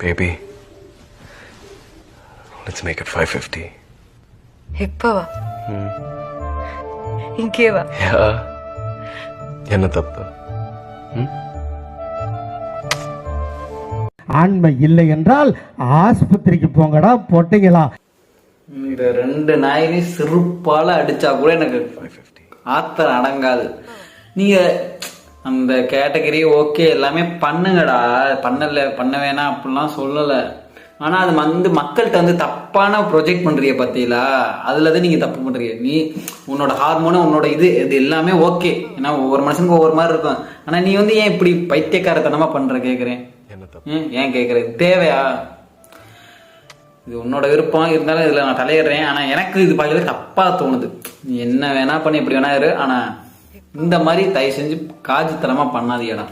Baby, let's make it 550. இப்பவா? இங்கேவா? Yeah. என்ன தப்பு? ஆண்மை இல்லை என்றால் ஆஸ்பத்திரிக்கு போங்கடா பொட்டைங்களா. இந்த 2 நாயிலையும் சிறுப்பால அடிச்சா கூட எனக்கு 550. ஆத்திரம் அடங்காது. நீங்க அந்த கேட்டகரி ஓகே எல்லாமே பண்ணுங்கடா, பண்ண வேணாம் அப்படிலாம் சொல்லலை. ஆனால் அது வந்து மக்கள்கிட்ட வந்து தப்பான ப்ரொஜெக்ட் பண்ணுறிய பார்த்தீங்களா, அதில் தான் நீங்கள் தப்பு பண்ணுறீங்க. நீ உன்னோட ஹார்மோனு உன்னோட இது எல்லாமே ஓகே, ஏன்னா ஒவ்வொரு மனுஷனுக்கும் ஒவ்வொரு மாதிரி இருக்கும். ஆனால் நீ வந்து ஏன் இப்படி பைத்தியக்காரத்தனமாக பண்ணுற கேட்குறேன். ஏன் கேட்குறேன், தேவையா? இது உன்னோட விருப்பம் இருந்தாலும் இதில் நான் தலையிடுறேன். ஆனால் எனக்கு இது பார்க்கறது தப்பாக தோணுது. நீ என்ன வேணா பண்ணி எப்படி வேணா இரு, ஆனால் இந்த மாதிரி தயவு செஞ்சு காஜித்தனமாக பண்ணாதீடா.